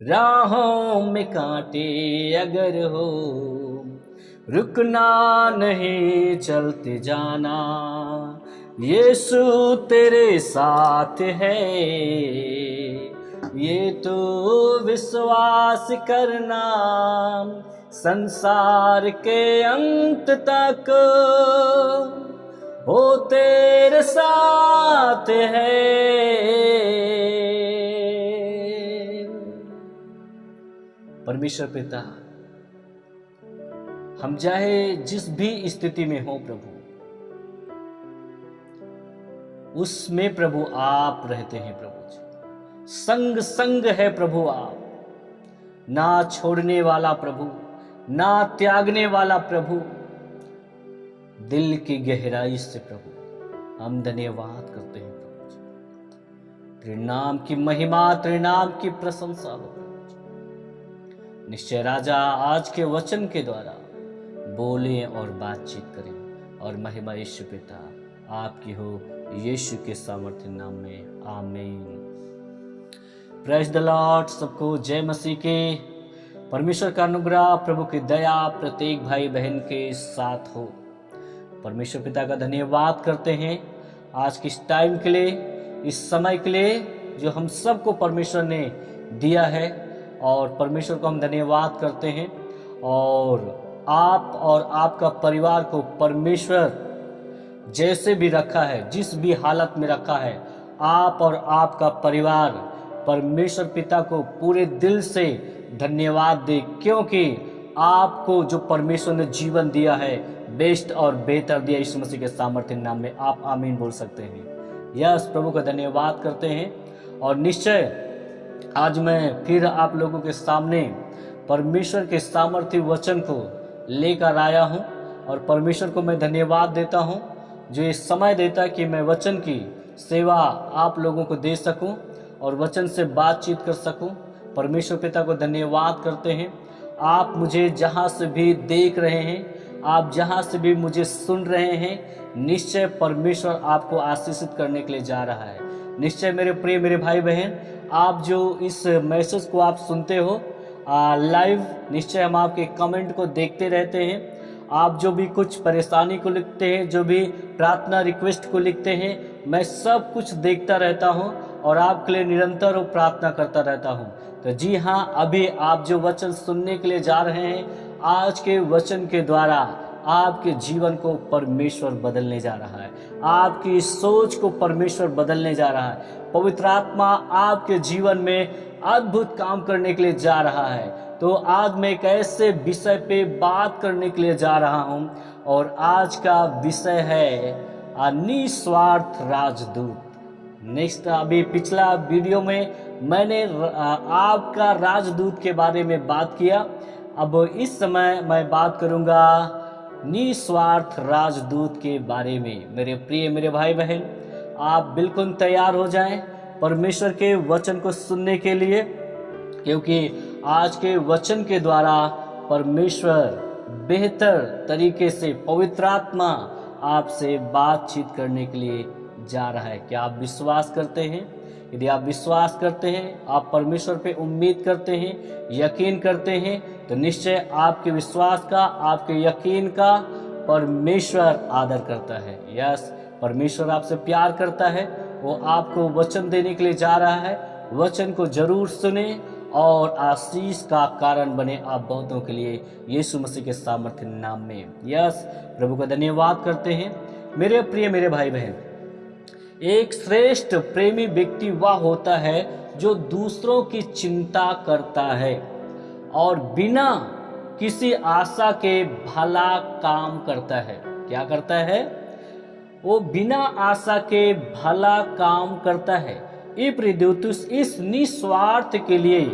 राहों में कांटे अगर हो, रुकना नहीं चलते जाना, यीशु तेरे साथ है, ये तो विश्वास करना, संसार के अंत तक वो तेरे साथ है। परमेश्वर पिता, हम चाहे जिस भी स्थिति में हो प्रभु, उसमें प्रभु आप रहते हैं प्रभु जी। संग संग है प्रभु आप, ना छोड़ने वाला प्रभु, ना त्यागने वाला प्रभु। दिल की गहराई से प्रभु हम धन्यवाद करते हैं प्रभु जी। तेरे नाम की महिमा, तेरे नाम की प्रशंसा हो प्रभु जी। निश्चय राजा आज के वचन के द्वारा बोलें और बातचीत करें, और महिमा यीशु पिता आपकी हो, यीशु के सामर्थ्य नाम में, आमीन। Praise the Lord. सबको जय मसीह के। परमेश्वर का अनुग्रह, प्रभु की दया प्रत्येक भाई बहन के साथ हो। परमेश्वर पिता का धन्यवाद करते हैं आज के इस टाइम के लिए, इस समय के लिए जो हम सबको परमेश्वर ने दिया है, और परमेश्वर को हम धन्यवाद करते हैं। और आप और आपका परिवार को परमेश्वर जैसे भी रखा है, जिस भी हालत में रखा है, आप और आपका परिवार परमेश्वर पिता को पूरे दिल से धन्यवाद दे, क्योंकि आपको जो परमेश्वर ने जीवन दिया है, बेस्ट और बेहतर दिया। यीशु मसीह के सामर्थ्य नाम में आप आमीन बोल सकते हैं। यस, प्रभु का धन्यवाद करते हैं। और निश्चय आज मैं फिर आप लोगों के सामने परमेश्वर के सामर्थ्य वचन को लेकर आया हूं, और परमेश्वर को मैं धन्यवाद देता हूं जो ये समय देता कि मैं वचन की सेवा आप लोगों को दे सकूं और वचन से बातचीत कर सकूं। परमेश्वर पिता को धन्यवाद करते हैं। आप मुझे जहां से भी देख रहे हैं, आप जहां से भी मुझे सुन रहे हैं, निश्चय परमेश्वर आपको आशीषित करने के लिए जा रहा है। निश्चय मेरे प्रिय मेरे भाई बहन, आप जो इस मैसेज को आप सुनते हो लाइव, निश्चय हम आपके कमेंट को देखते रहते हैं। आप जो भी कुछ परेशानी को लिखते हैं, जो भी प्रार्थना रिक्वेस्ट को लिखते हैं, मैं सब कुछ देखता रहता हूं और आपके लिए निरंतर वो प्रार्थना करता रहता हूं। तो जी हाँ, अभी आप जो वचन सुनने के लिए जा रहे हैं, आज के वचन के द्वारा आपके जीवन को परमेश्वर बदलने जा रहा है, आपकी सोच को परमेश्वर बदलने जा रहा है। पवित्र आत्मा आपके जीवन में अद्भुत काम करने के लिए जा रहा है। तो आज मैं एक ऐसे विषय पे बात करने के लिए जा रहा हूं, और आज का विषय है निस्वार्थ राजदूत। नेक्स्ट, अभी पिछला वीडियो में मैंने आपका राजदूत के बारे में बात किया। अब इस समय मैं बात करूंगा निस्वार्थ राजदूत के बारे में। मेरे प्रिय मेरे भाई बहन, आप बिल्कुल तैयार हो जाएं परमेश्वर के वचन को सुनने के लिए, क्योंकि आज के वचन के द्वारा परमेश्वर बेहतर तरीके से, पवित्र आत्मा आपसे बातचीत करने के लिए जा रहा है। क्या आप विश्वास करते हैं? यदि आप विश्वास करते हैं, आप परमेश्वर पे उम्मीद करते हैं, यकीन करते हैं, तो निश्चय आपके विश्वास का, आपके यकीन का परमेश्वर आदर करता है। यस, परमेश्वर आपसे प्यार करता है। वो आपको वचन देने के लिए जा रहा है। वचन को जरूर सुने और आशीष का कारण बने आप बहुतों के लिए, यीशु मसीह के सामर्थ्य नाम में। यस, प्रभु का धन्यवाद करते हैं। मेरे प्रिय मेरे भाई बहन, एक श्रेष्ठ प्रेमी व्यक्ति वह होता है जो दूसरों की चिंता करता है और बिना किसी आशा के भला काम करता है। क्या करता है? वो बिना आशा के भला काम करता है। इपफ्रेदीतुस इस निस्वार्थ के लिए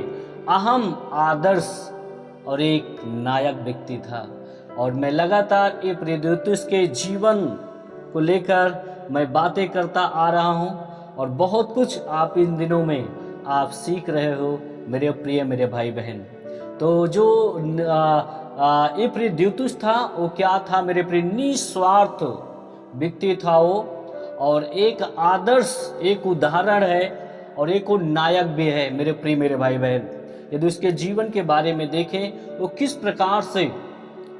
अहम आदर्श और एक नायक व्यक्ति था, और मैं लगातार इपफ्रेदीतुस के जीवन को लेकर मैं बातें करता आ रहा हूं, और बहुत कुछ आप इन दिनों में आप सीख रहे हो मेरे प्रिय मेरे भाई बहन। तो जो इपफ्रेदीतुस था, वो क्या था मेरे प्रिय? निस्वार्थ व्यक्ति था वो, और एक आदर्श, एक उदाहरण है, और एक वो नायक भी है मेरे प्रिय मेरे भाई बहन। यदि उसके जीवन के बारे में देखें, वो किस प्रकार से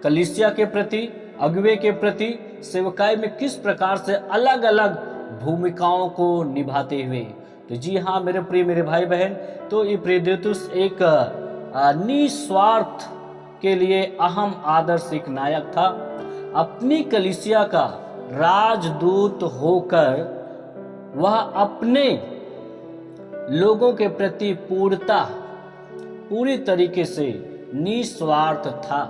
कलीसिया के प्रति, अगुवे के प्रति, सेवकाई में किस प्रकार से अलग अलग भूमिकाओं को निभाते हुए। तो जी हाँ मेरे प्रिय मेरे भाई बहन, तो इपफ्रुदीतुस एक निस्वार्थ के लिए अहम आदर्श एक नायक था। अपनी कलीसिया का राजदूत होकर वह अपने लोगों के प्रति पूरी तरीके से निस्वार्थ था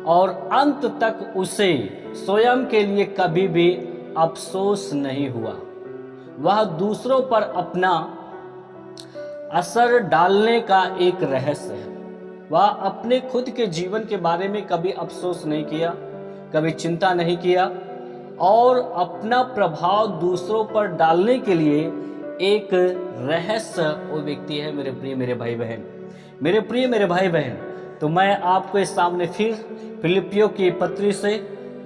और अंत तक उसे स्वयं के लिए कभी भी अफसोस नहीं हुआ। वह दूसरों पर अपना असर डालने का एक रहस्य है। वह अपने खुद के जीवन के बारे में कभी अफसोस नहीं किया, कभी चिंता नहीं किया और अपना प्रभाव दूसरों पर डालने के लिए एक रहस्य वो व्यक्ति है। मेरे प्रिय मेरे भाई बहन, मेरे प्रिय मेरे भाई बहन, तो मैं आपको इस सामने फिर फिलिपियों की पत्री से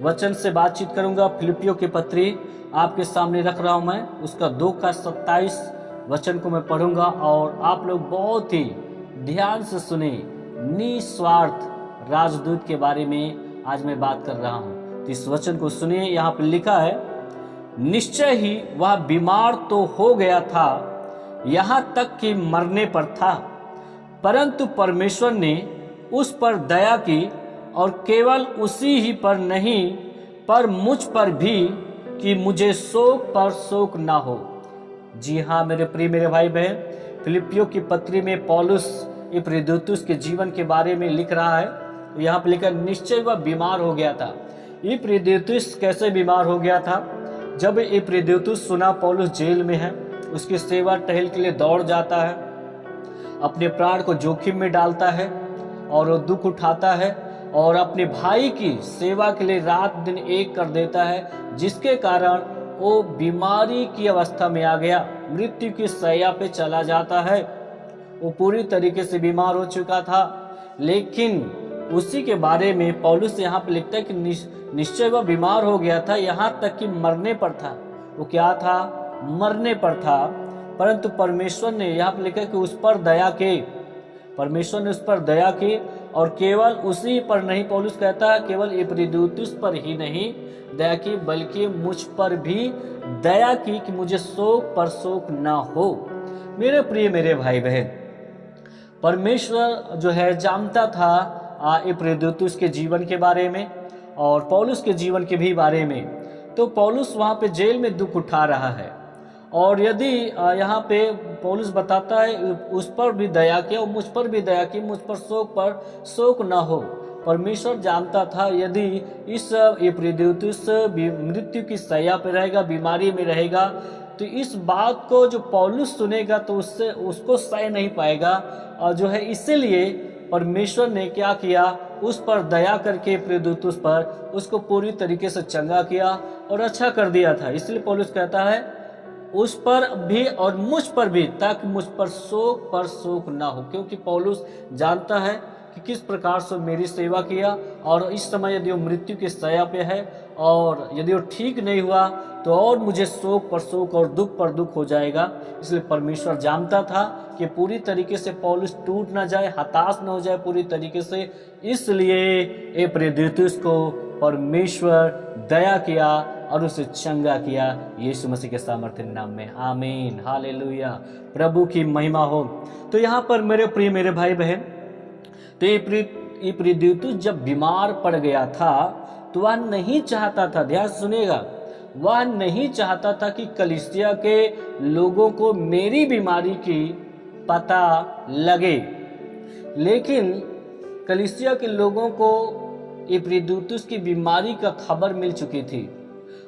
वचन से बातचीत करूंगा। फिलिपियों की पत्री आपके सामने रख रहा हूं मैं, उसका 2:27 वचन को मैं पढ़ूंगा और आप लोग बहुत ही ध्यान से सुने। निस्वार्थ राजदूत के बारे में आज मैं बात कर रहा हूं, तो इस वचन को सुनिए। यहाँ पर लिखा है, निश्चय ही वह बीमार तो हो गया था, यहाँ तक कि मरने पर था, परंतु परमेश्वर ने उस पर दया की और केवल उसी ही पर नहीं पर मुझ पर भी, कि मुझे शोक पर शोक ना हो। जी हाँ मेरे प्रिय मेरे भाई बहन, फिलिपियों की पत्री में पौलुस इपफ्रुदीतुस के जीवन के बारे में लिख रहा है। यहाँ पर लिखा, निश्चय वह बीमार हो गया था। इपफ्रुदीतुस कैसे बीमार हो गया था? जब इपफ्रुदीतुस सुना पौलुस जेल में है, उसकी सेवा टहल के लिए दौड़ जाता है, अपने प्राण को जोखिम में डालता है और वो दुख उठाता है और अपने भाई की सेवा के लिए रात दिन एक कर देता है, जिसके कारण वो बीमारी की अवस्था में आ गया, मृत्यु की शैया पे चला जाता है। वो पूरी तरीके से बीमार हो चुका था। लेकिन उसी के बारे में पौलुस यहाँ पे लिखता है कि निश्चय वह बीमार हो गया था, यहाँ तक कि मरने पर था। वो क्या था? मरने पर था, परंतु परमेश्वर ने, यहाँ पे लिखा है कि उस पर दया की, परमेश्वर ने उस पर दया की और केवल उसी पर नहीं, पौलुस कहता है केवल इपफ्रुदीतुस पर ही नहीं दया की, बल्कि मुझ पर भी दया की कि मुझे शोक पर शोक ना हो। मेरे प्रिय मेरे भाई बहन, परमेश्वर जो है जानता था इपफ्रुदीतुस के जीवन के बारे में और पौलुस के जीवन के भी बारे में। तो पौलुस वहाँ पे जेल में दुख उठा रहा है और यदि यहाँ पे पौलुस बताता है उस पर भी दया किया और मुझ पर भी दया की, मुझ पर शोक न हो। परमेश्वर जानता था यदि इस इपफ्रुदीतुस मृत्यु की शैया पे रहेगा, बीमारी में रहेगा, तो इस बात को जो पौलुस सुनेगा तो उससे उसको सह नहीं पाएगा। और जो है इसीलिए परमेश्वर ने क्या किया, उस पर दया करके इपफ्रुदीतुस पर उसको पूरी तरीके से चंगा किया और अच्छा कर दिया था। इसलिए पौलुस कहता है उस पर भी और मुझ पर भी, ताकि मुझ पर शोक ना हो, क्योंकि पौलुस जानता है कि किस प्रकार से मेरी सेवा किया और इस समय यदि वो मृत्यु की शैया पे है और यदि वो ठीक नहीं हुआ तो और मुझे शोक पर शोक और दुख पर दुख हो जाएगा। इसलिए परमेश्वर जानता था कि पूरी तरीके से पौलुस टूट ना जाए, हताश ना हो जाए पूरी तरीके से, इसलिए इपफ्रुदीतुस को परमेश्वर दया किया और उसे चंगा किया यीशु मसीह के सामर्थ्य नाम में। आमीन, हालेलुया, प्रभु की महिमा हो। तो यहाँ पर मेरे प्रिय मेरे भाई बहन, तो इपफ्रुदीतुस जब बीमार पड़ गया था तो वह नहीं चाहता था, ध्यान सुनेगा, वह नहीं चाहता था कि कलीसिया के लोगों को मेरी बीमारी की पता लगे। लेकिन कलीसिया के लोगों को इपफ्रुदीतुस की बीमारी का खबर मिल चुकी थी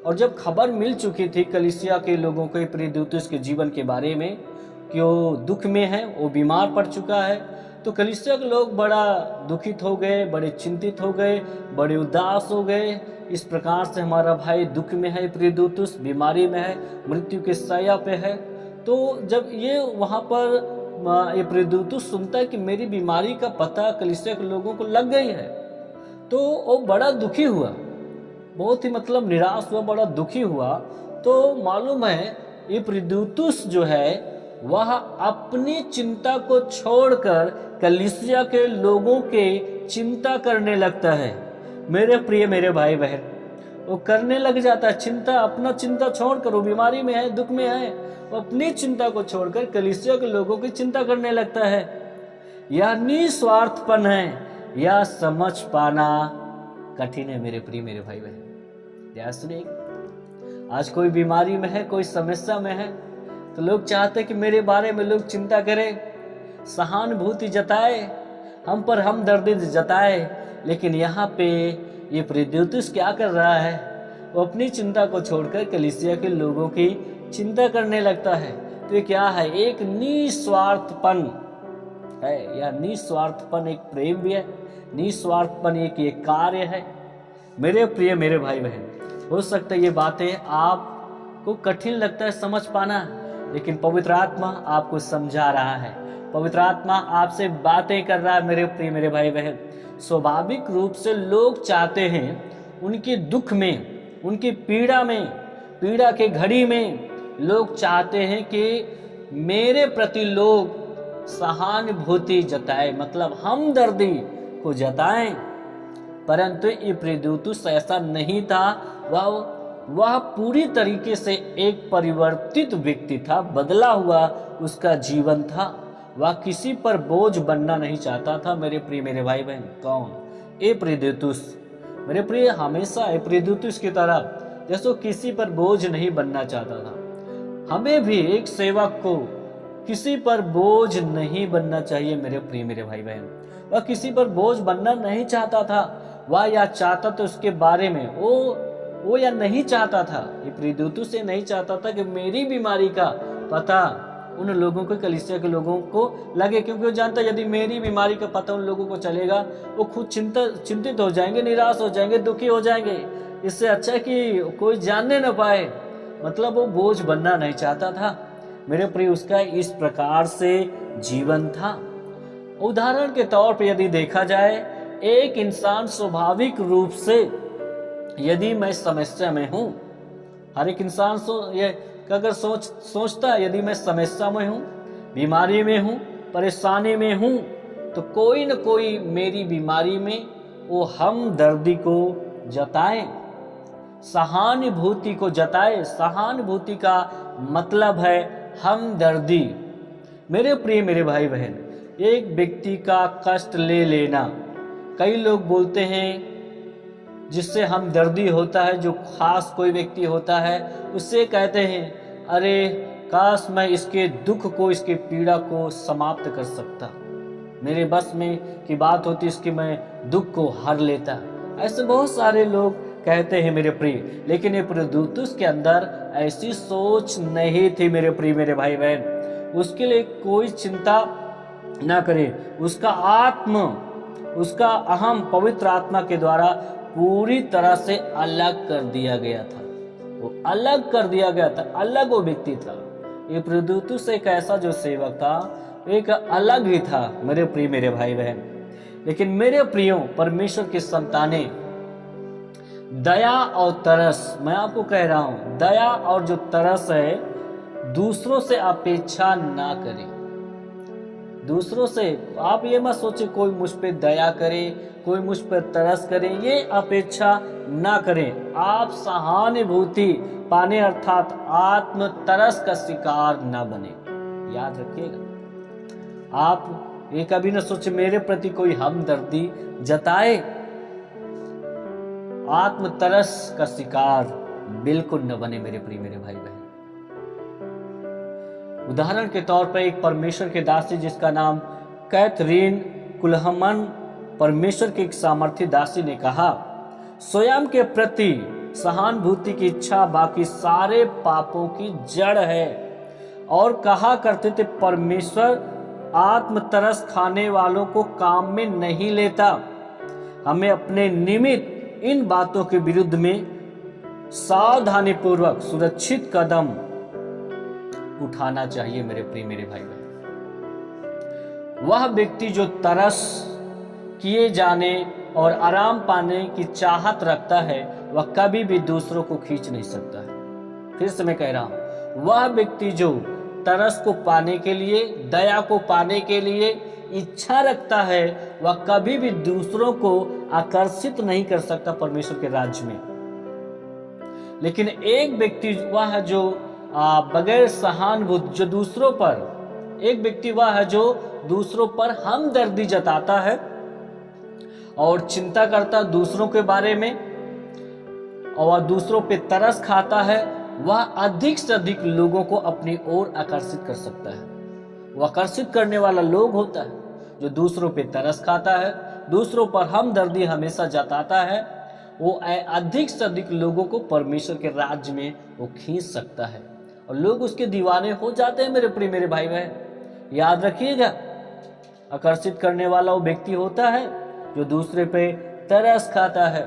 और जब खबर मिल चुकी थी कलीसिया के लोगों को इपफ्रुदीतुस के जीवन के बारे में कि वो दुख में है, वो बीमार पड़ चुका है, तो कलीसिया के लोग बड़ा दुखित हो गए, बड़े चिंतित हो गए, बड़े उदास हो गए। इस प्रकार से हमारा भाई दुख में है, इपफ्रुदीतुस बीमारी में है, मृत्यु के शैया पे है। तो जब ये वहाँ पर इपफ्रुदीतुस सुनता है कि मेरी बीमारी का पता कलीसिया के लोगों को लग गई है, तो वो बड़ा दुखी हुआ, बहुत ही मतलब निराश हुआ, बड़ा दुखी हुआ। तो मालूम है इपफ्रुदीतुस जो है वह अपनी चिंता को छोड़कर कलीसिया के लोगों के चिंता करने लगता है। मेरे प्रिय मेरे भाई बहन, वो करने लग जाता है चिंता, अपना चिंता छोड़कर, वो बीमारी में है, दुख में है, वो अपनी चिंता को छोड़कर कलीसिया के लोगों की चिंता करने लगता है। यह निस्वार्थपन है, यह समझ पाना कठिन है मेरे प्रिय मेरे भाई बहन। ध्यान सुनिएगा, आज कोई बीमारी में है, कोई समस्या में है, तो लोग चाहते हैं कि मेरे बारे में लोग चिंता करें, सहानुभूति जताए, हम पर हमदर्दी जताए। लेकिन यहाँ पे ये प्रेरितुस क्या कर रहा है? वो अपनी चिंता को छोड़कर कलीसिया के लोगों की चिंता करने लगता है। तो ये क्या है? एक निस्वार्थपन है। यह निस्वार्थपन एक प्रेम भी है, निस्वार्थपन एक ये कार्य है। मेरे प्रिय मेरे भाई बहन, हो सकता है ये बातें आपको कठिन लगता है समझ पाना, लेकिन पवित्र आत्मा आपको समझा रहा है, पवित्र आत्मा आपसे बातें कर रहा है। मेरे प्रिय मेरे भाई बहन, स्वाभाविक रूप से लोग चाहते हैं उनके दुख में, उनकी पीड़ा में, पीड़ा के घड़ी में लोग चाहते हैं कि मेरे प्रति लोग सहानुभूति जताए, मतलब हमदर्दी को जताएं। परंतु इप्रिदुतुस ऐसा नहीं था। वह पूरी तरीके से एक परिवर्तित व्यक्ति था, बदला हुआ उसका जीवन था। वह किसी पर बोझ बनना नहीं चाहता था। मेरे प्रिय मेरे भाई बहन, कौन? इप्रिदुतुस। मेरे प्रिय, हमेशा इप्रिदुतुस की तरह जैसे किसी पर बोझ नहीं बनना चाहता था, हमें भी एक सेवक को किसी पर बोझ नहीं बनना चाहिए। मेरे प्रिय मेरे भाई बहन, वह किसी पर बोझ बनना नहीं चाहता था। वह या चाहता तो उसके बारे में वो या नहीं चाहता था, इप्रिदुतुस से नहीं चाहता था कि मेरी बीमारी का पता उन लोगों को, कलीसिया के लोगों को लगे, क्योंकि वो जानता यदि मेरी बीमारी का पता उन लोगों को चलेगा, वो खुद चिंतित हो जाएंगे, निराश हो जाएंगे, दुखी हो जाएंगे। इससे अच्छा कि कोई जानने न पाए। मतलब वो बोझ बनना नहीं चाहता था। मेरे प्रिय, उसका इस प्रकार से जीवन था। उदाहरण के तौर पर यदि देखा जाए, एक इंसान स्वाभाविक रूप से, यदि मैं समस्या में हूं, हर एक इंसान अगर सोचता है यदि मैं समस्या में हूं, बीमारी में हूं, परेशानी में हूं, तो कोई न कोई मेरी बीमारी में वो हमदर्दी को जताए, सहानुभूति को जताए। सहानुभूति का मतलब है हमदर्दी। मेरे प्रिय मेरे भाई बहन, एक व्यक्ति का कष्ट ले लेना, कई लोग बोलते हैं जिससे हमदर्दी होता है, जो खास कोई व्यक्ति होता है, उससे कहते हैं अरे काश मैं इसके दुख को, इसके पीड़ा को समाप्त कर सकता, मेरे बस में की बात होती इसकी मैं दुख को हर लेता। ऐसे बहुत सारे लोग कहते हैं मेरे प्रिय, लेकिन इप्रिदुतुस के अंदर ऐसी सोच नहीं थी। मेरे प्रिय मेरे भाई बहन, उसके लिए कोई चिंता ना करे। उसका अहम पवित्र आत्मा के द्वारा पूरी तरह से अलग कर दिया गया था। वो अलग कर दिया गया था, अलग वो व्यक्ति था। इप्रिदुतुस एक ऐसा जो सेवक था, एक अलग ही था। मेरे प्रिय मेरे भाई बहन, लेकिन मेरे प्रियो, परमेश्वर की संतानें, दया और तरस, मैं आपको कह रहा हूं, दया और जो तरस है, दूसरों से अपेक्षा ना करें। दूसरों से आप ये मत सोचे कोई मुझ पे दया करे, कोई मुझ पर तरस करे, ये अपेक्षा ना करें। आप सहानुभूति पाने अर्थात आत्म तरस का शिकार ना बने। याद रखिएगा, आप ये कभी ना सोचे मेरे प्रति कोई हमदर्दी जताए। आत्म तरस का शिकार बिल्कुल न बने मेरे प्रिय मेरे भाई बहन। उदाहरण के तौर पर एक परमेश्वर के दासी जिसका नाम कैथरीन कुलहमन, परमेश्वर की एक सामर्थी दासी ने कहा, स्वयं के प्रति सहानुभूति की इच्छा बाकी सारे पापों की जड़ है। और कहा करते थे, परमेश्वर आत्मतरस खाने वालों को काम में नहीं लेता। हमें अपने निमित्त इन बातों के विरुद्ध में सावधानी पूर्वक सुरक्षित कदम उठाना चाहिए। मेरे प्रिय मेरे भाई बहन, वह व्यक्ति जो तरस किए जाने और आराम पाने की चाहत रखता है, वह कभी भी दूसरों को खींच नहीं सकता है। फिर से मैं कह रहा हूं, वह व्यक्ति जो तरस को पाने के लिए, दया को पाने के लिए इच्छा रखता है, वह कभी भी दूसरों को आकर्षित नहीं कर सकता परमेश्वर के राज्य में। लेकिन एक व्यक्ति वह है जो बगैर सहानुभूति, जो दूसरों पर, एक व्यक्ति वह है जो दूसरों पर हमदर्दी जताता है और चिंता करता दूसरों के बारे में, और दूसरों पे तरस खाता है, वह अधिक से अधिक लोगों को अपनी ओर आकर्षित कर सकता है। वह आकर्षित करने वाला लोग होता है जो दूसरों पे तरस खाता है, दूसरों पर हमदर्दी हमेशा जताता है। वो अधिक से अधिक लोगों को परमेश्वर के राज्य में वो खींच सकता है और लोग उसके दीवाने हो जाते हैं। मेरे प्रिय मेरे भाई बहन, याद रखिएगा, आकर्षित करने वाला वो व्यक्ति होता है जो दूसरे पे तरस खाता है।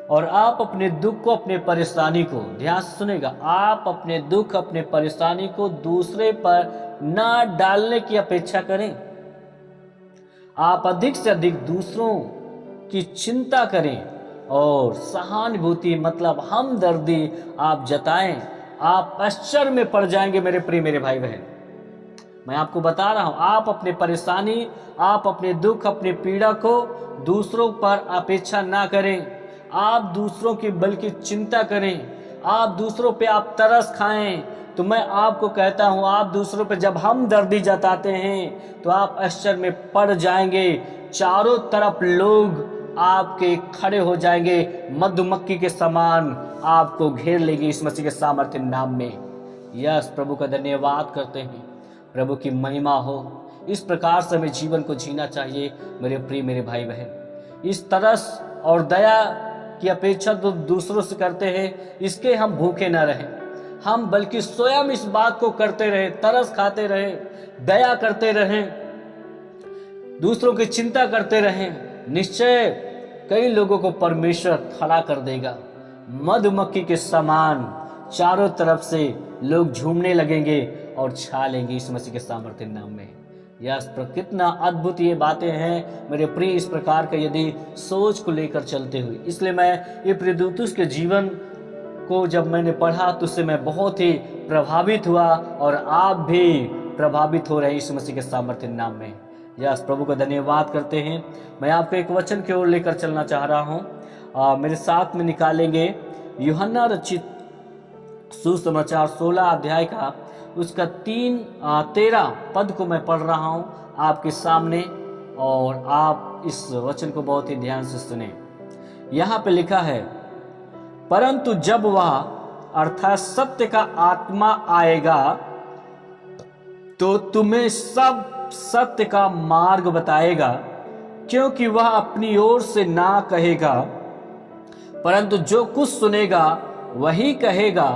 और आप अपने दुख को, अपने परेशानी को, ध्यान से सुनेगा, आप अपने दुख, अपने परेशानी को दूसरे पर ना डालने की अपेक्षा करें। आप अधिक से अधिक दूसरों की चिंता करें और सहानुभूति मतलब हमदर्दी आप जताएं। आप आश्चर्य में पड़ जाएंगे मेरे प्रिय मेरे भाई बहन। मैं आपको बता रहा हूं, आप अपने परेशानी, आप अपने दुख, अपनी पीड़ा को दूसरों पर अपेक्षा ना करें। आप दूसरों की बल्कि चिंता करें। आप दूसरों पे आप तरस खाएं। तो मैं आपको कहता हूं, आप दूसरों पे जब हमदर्दी जताते हैं तो आप आश्चर्य में पड़ जाएंगे। चारों तरफ लोग आपके खड़े हो जाएंगे, मधुमक्खी के समान आपको घेर लेंगे इस मसीह के सामर्थ्य नाम में। यस, प्रभु का धन्यवाद करते हैं, प्रभु की महिमा हो। इस प्रकार से हमें जीवन को जीना चाहिए मेरे प्रिय मेरे भाई बहन। इस तरस और दया की अपेक्षा तो दूसरों से करते हैं, इसके हम भूखे न रहें। हम बल्कि स्वयं इस बात को करते रहे, तरस खाते रहे, दया करते रहें, दूसरों की चिंता करते रहें। निश्चय कई लोगों को परमेश्वर खड़ा कर देगा। मधुमक्खी के समान चारों तरफ से लोग झूमने लगेंगे और छा लेंगे इस मसीह के सामर्थ्य नाम में। यस, कितना अद्भुत ये बातें हैं मेरे प्रिय, इस प्रकार के यदि सोच को लेकर चलते हुए। इसलिए मैं ये प्रियदूतुस के जीवन को जब मैंने पढ़ा तो उससे मैं बहुत ही प्रभावित हुआ और आप भी प्रभावित हो रहे हैं इस मसीह के सामर्थ्य नाम में। यस, प्रभु का धन्यवाद करते हैं। मैं आपको एक वचन की ओर लेकर चलना चाह रहा हूँ। मेरे साथ में निकालेंगे यूहन्ना रचित सुसमाचार 16 अध्याय का उसका 13 पद को मैं पढ़ रहा हूं आपके सामने, और आप इस वचन को बहुत ही ध्यान से सुने। यहां पे लिखा है, परंतु जब वह अर्थात सत्य का आत्मा आएगा तो तुम्हें सब सत्य का मार्ग बताएगा, क्योंकि वह अपनी ओर से ना कहेगा, परंतु जो कुछ सुनेगा वही कहेगा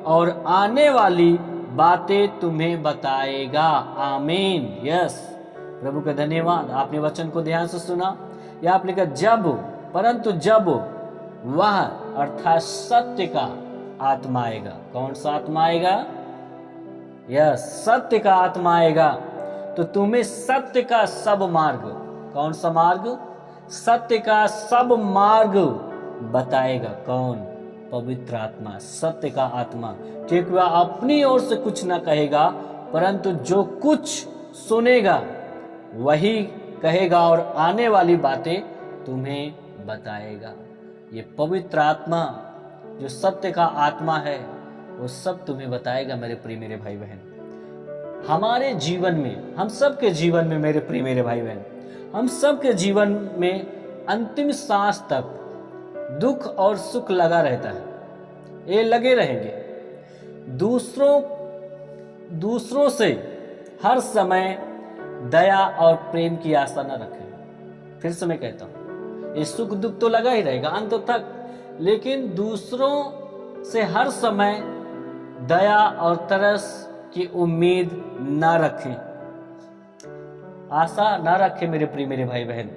और आने वाली बातें तुम्हें बताएगा। आमीन। यस, प्रभु का धन्यवाद। आपने वचन को ध्यान से सुना। या आपने कहा जब, परंतु जब वह अर्थात सत्य का आत्मा आएगा। कौन सा आत्मा आएगा? यस, सत्य का आत्मा आएगा तो तुम्हें सत्य का सब मार्ग, कौन सा मार्ग? सत्य का सब मार्ग बताएगा। कौन? पवित्र आत्मा, सत्य का आत्मा। क्योंकि वह अपनी ओर से कुछ ना कहेगा, परंतु जो कुछ सुनेगा वही कहेगा और आने वाली बातें तुम्हें बताएगा। ये पवित्र आत्मा जो सत्य का आत्मा है वो सब तुम्हें बताएगा मेरे प्रिय मेरे भाई बहन। हमारे जीवन में, हम सबके जीवन में मेरे प्रिय मेरे भाई बहन, हम सबके जीवन में अंतिम सांस तक दुख और सुख लगा रहता है। ये लगे रहेंगे। दूसरों से हर समय दया और प्रेम की आशा न रखें। फिर से मैं कहता हूं, ये सुख दुख तो लगा ही रहेगा अंत तक, लेकिन दूसरों से हर समय दया और तरस की उम्मीद न रखें, आशा न रखें मेरे प्रिय मेरे भाई बहन।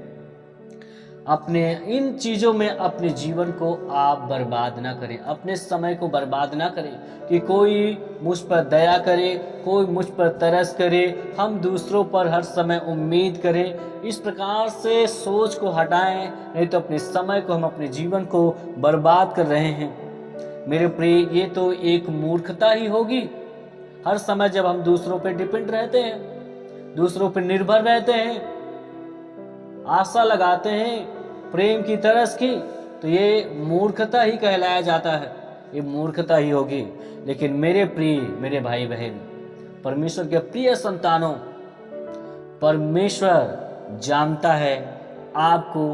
अपने इन चीजों में अपने जीवन को आप बर्बाद ना करें, अपने समय को बर्बाद ना करें कि कोई मुझ पर दया करे, कोई मुझ पर तरस करे, हम दूसरों पर हर समय उम्मीद करें। इस प्रकार से सोच को हटाएं, नहीं तो अपने समय को, हम अपने जीवन को बर्बाद कर रहे हैं मेरे प्रिय। ये तो एक मूर्खता ही होगी। हर समय जब हम दूसरों पर डिपेंड रहते हैं, दूसरों पर निर्भर रहते हैं, आशा लगाते हैं प्रेम की तरस की, तो ये मूर्खता ही कहलाया जाता है, ये मूर्खता ही होगी। लेकिन मेरे प्रिय, मेरे भाई बहन, परमेश्वर के प्रिय संतानों, परमेश्वर जानता है आपको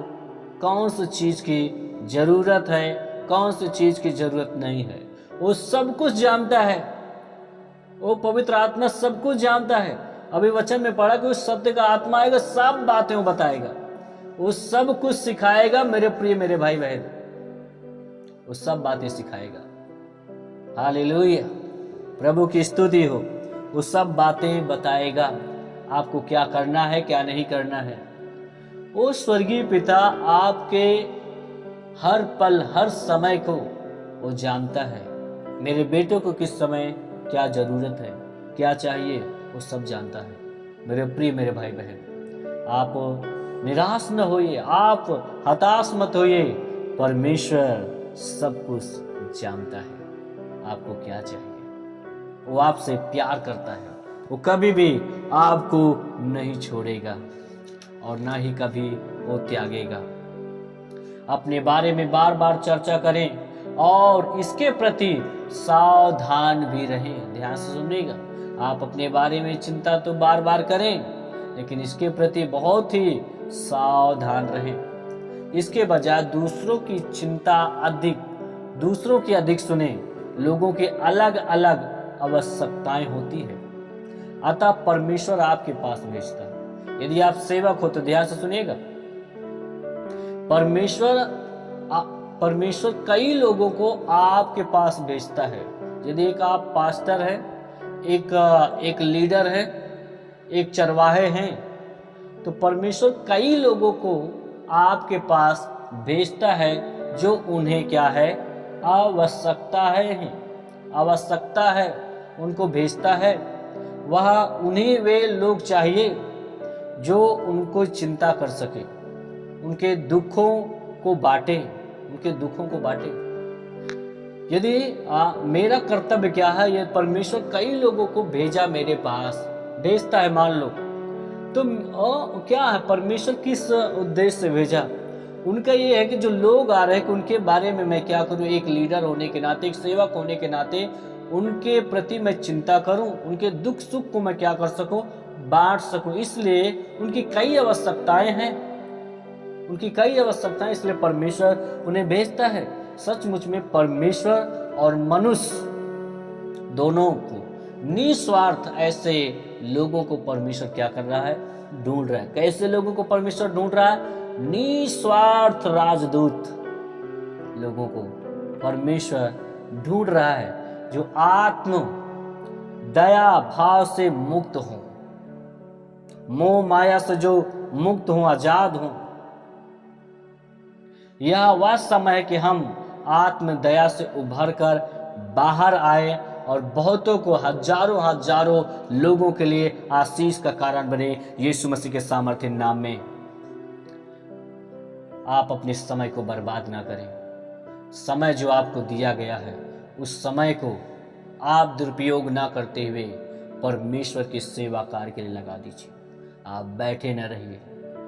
कौन सी चीज की जरूरत है, कौन सी चीज की जरूरत नहीं है। वो सब कुछ जानता है, वो पवित्र आत्मा सब कुछ जानता है। अभी वचन में पढ़ा कि उस सत्य का आत्मा आएगा, सब बातें वो बताएगा, वो सब कुछ सिखाएगा। मेरे प्रिय, मेरे भाई बहन, वो सब बातें सिखाएगा। हालेलुया, प्रभु की स्तुति हो। वो सब बातें बताएगा, आपको क्या करना है, क्या नहीं करना है। वो स्वर्गीय पिता आपके हर पल, हर समय को वो जानता है। मेरे बेटों को किस समय क्या जरूरत है, क्या चाहिए, वो सब जानता है। मेरे प्रिय, मेरे भाई बहन, आप निराश न होइए, आप हताश मत होइए। परमेश्वर सब कुछ जानता है आपको क्या चाहिए। वो आपसे प्यार करता है, वो कभी भी आपको नहीं छोड़ेगा और ना ही कभी वो त्यागेगा। अपने बारे में बार बार चर्चा करें और इसके प्रति सावधान भी रहें। ध्यान से सुनिएगा, आप अपने बारे में चिंता तो बार बार करें, लेकिन इसके प्रति बहुत ही सावधान रहें। इसके बजाय दूसरों की चिंता अधिक, दूसरों की अधिक सुने। लोगों की अलग अलग आवश्यकताएं होती है, अतः परमेश्वर आपके पास भेजता है। यदि आप सेवक हो तो ध्यान से सुनिएगा, परमेश्वर कई लोगों को आपके पास भेजता है। यदि एक आप पास्टर है, एक लीडर है, एक चरवाहे हैं, तो परमेश्वर कई लोगों को आपके पास भेजता है जो उन्हें क्या है, आवश्यकता है, उनको भेजता है। वह उन्हीं वे लोग चाहिए जो उनको चिंता कर सके, उनके दुखों को बांटे। यदि मेरा कर्तव्य क्या है, ये परमेश्वर कई लोगों को भेजा मेरे पास, भेजता है मान लो, तो क्या है, परमेश्वर किस उद्देश्य से भेजा? उनका ये है कि जो लोग आ रहे हैं कि उनके बारे में मैं क्या करूं, एक लीडर होने के नाते, एक सेवक होने के नाते उनके प्रति मैं चिंता करूं, उनके दुख सुख को मैं क्या कर सकूं, बांट सकूं। इसलिए उनकी कई आवश्यकताएं हैं, इसलिए परमेश्वर उन्हें भेजता है। सचमुच में परमेश्वर और मनुष्य दोनों को निस्वार्थ ऐसे लोगों को परमेश्वर क्या कर रहा है, ढूंढ रहा है। कैसे लोगों को परमेश्वर ढूंढ रहा है? निस्वार्थ राजदूत लोगों को परमेश्वर ढूंढ रहा है, जो आत्म दया भाव से मुक्त हो, मोह माया से जो मुक्त हो, आजाद हो। यह वह समय है कि हम आत्म दया से उभर कर बाहर आए और बहुतों को, हजारों लोगों के लिए आशीष का कारण बने। यीशु मसीह के सामर्थ्य नाम में आप अपने समय को बर्बाद ना करें। समय जो आपको दिया गया है, उस समय को आप दुरुपयोग ना करते हुए परमेश्वर की सेवा कार्य के लिए लगा दीजिए। आप बैठे न रहिए,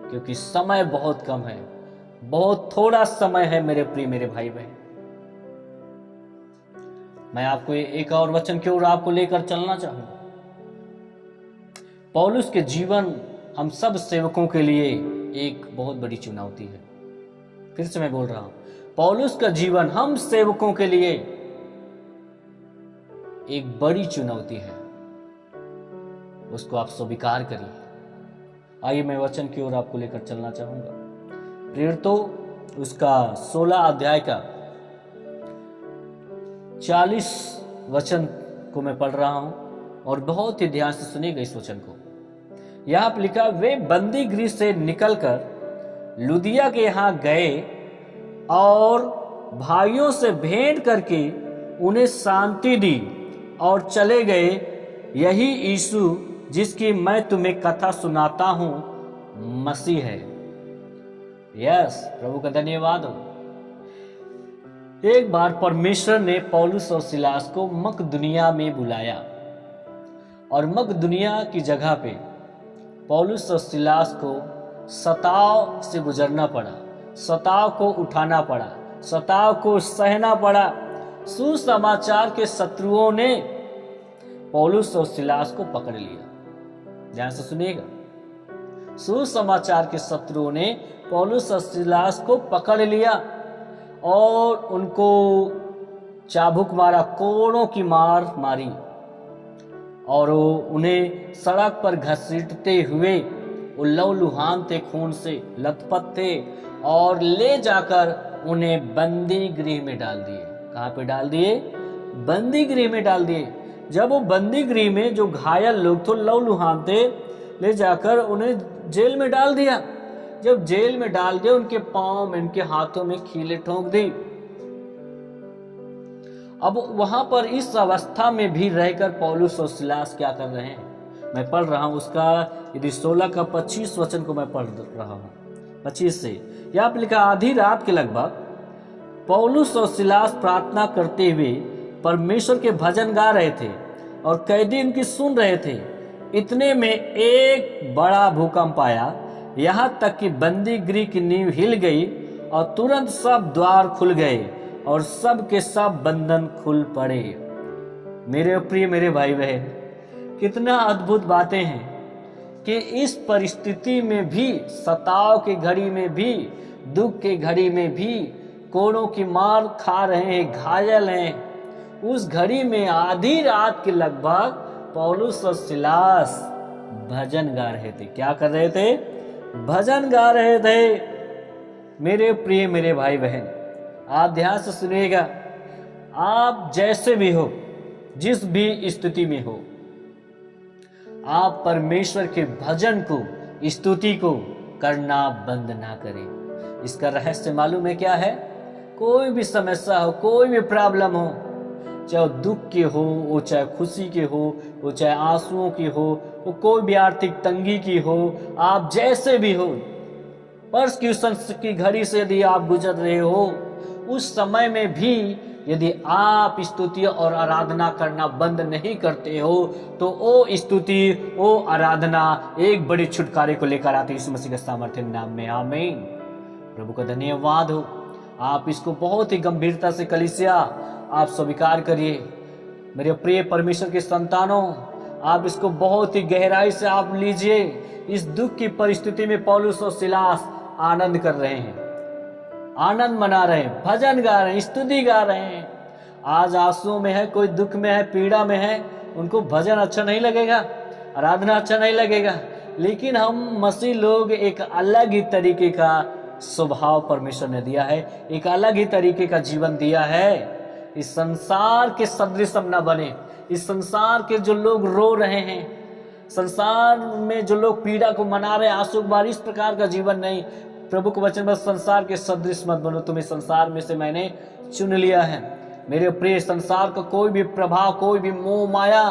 क्योंकि समय बहुत कम है, बहुत थोड़ा समय है मेरे प्रिय, मेरे भाई बहन। मैं आपको एक और वचन की ओर आपको लेकर चलना चाहूंगा। पौलुस के जीवन हम सब सेवकों के लिए एक बहुत बड़ी चुनौती है। फिर से मैं बोल रहा हूं, पौलुस का जीवन हम सेवकों के लिए एक बड़ी चुनौती है, उसको आप स्वीकार करिए। आइए मैं वचन की ओर आपको लेकर चलना चाहूंगा। प्रेरितों उसका 16 अध्याय का 40 वचन को मैं पढ़ रहा हूं और बहुत ही ध्यान से सुनिएगा इस वचन को। यहां पर लिखा, वे बंदी गृह से निकलकर लुदिया के यहां गए और भाइयों से भेंट करके उन्हें शांति दी और चले गए। यही यीशु जिसकी मैं तुम्हें कथा सुनाता हूं मसीह है। यस, प्रभु का धन्यवाद हो। एक बार परमेश्वर ने पौलुस और सिलास को मकदुनिया में बुलाया। और मकदुनिया की जगह पे पौलुस और सिलास को सताव से गुजरना पड़ा, सताव को उठाना पड़ा, सताव को सहना पड़ा। सुसमाचार के शत्रुओं ने पौलुस और सिलास को पकड़ लिया। ध्यान से सुनिएगा, सुसमाचार के शत्रुओं ने पौलुस और सिलास को पकड़ लिया और उनको चाबुक मारा, कोड़ों की मार मारी और उन्हें सड़क पर घसीटते हुए वो लहूलुहान थे, खून से लथपथ थे और ले जाकर उन्हें बंदी गृह में डाल दिए। कहाँ पे डाल दिए? बंदी गृह में डाल दिए। जब वो बंदी गृह में जो घायल लोग थे, लहूलुहान थे, ले जाकर उन्हें जेल में डाल दिया। जब जेल में डाल दिया, उनके पांव में, उनके हाथों में कीलें ठोंक दी। अब वहां पर इस अवस्था में भी रहकर पौलुस और सिलास क्या कर रहे हैं? मैं पढ़ रहा हूं उसका, यदि 16 का 25 वचन को मैं पढ़ रहा हूं, 25 से यहाँ पे लिखा, आधी रात के लगभग पौलुस और सिलास प्रार्थना करते हुए परमेश्वर के भजन गा रहे थे और कैदी उनकी सुन रहे थे। इतने में एक बड़ा भूकंप आया, यहाँ तक कि बंदी गृह की नींव हिल गई और तुरंत सब द्वार खुल गए और सब के सब बंधन खुल पड़े। मेरे प्रिय मेरे भाई बहन, कितना अद्भुत बातें हैं कि इस परिस्थिति में भी, सताव की घड़ी में भी, दुख की घड़ी में भी, कोड़ों की मार खा रहे हैं, घायल हैं, उस घड़ी में आधी रात के लगभग पौलुस और सिलास भजन गा रहे थे। क्या कर रहे थे? भजन गा रहे थे। मेरे प्रिय मेरे भाई बहन, आप ध्यान से सुनिएगा, आप जैसे भी हो, जिस भी स्थिति में हो, आप परमेश्वर के भजन को, स्तुति को करना बंद ना करें। इसका रहस्य मालूम है क्या है? कोई भी समस्या हो, कोई भी प्रॉब्लम हो, चाहे दुख की हो, वो चाहे खुशी की हो, वो चाहे आंसुओं की हो, वो कोई भी आर्थिक तंगी की हो, आप जैसे भी हो, परसिक्यूशन की घड़ी से यदि आप गुजर रहे हो, उस समय में भी यदि आप स्तुति और आराधना करना बंद नहीं करते हो, तो वो स्तुति, वो आराधना एक बड़े छुटकारे को लेकर आती है यीशु मसीह के सामर्थ्य नाम में। आमीन। प्रभु का धन्यवाद हो। आप इसको बहुत ही गंभीरता से कलीसिया आप स्वीकार करिए। मेरे प्रिय परमेश्वर के संतानों, आप इसको बहुत ही गहराई से आप लीजिए। इस दुख की परिस्थिति में पौलुस और सिलास आनंद कर रहे हैं, आनंद मना रहे हैं, भजन गा रहे हैं, स्तुति गा रहे हैं। आज आंसुओं में है, कोई दुख में है, पीड़ा में है, उनको भजन अच्छा नहीं लगेगा, आराधना अच्छा नहीं लगेगा। लेकिन हम मसीह लोग एक अलग ही तरीके का स्वभाव परमेश्वर ने दिया है, एक अलग ही तरीके का जीवन दिया है। इस संसार के सदृश हम न बने। इस संसार के जो लोग रो रहे हैं, संसार में जो लोग पीड़ा को मना रहे हैं, आंसू बार, इस प्रकार का जीवन नहीं। प्रभु के वचन में संसार के सदृश मत बनो, तुम्हें संसार में से मैंने चुन लिया है। मेरे प्रिय, संसार का कोई भी प्रभाव, कोई भी मोह माया,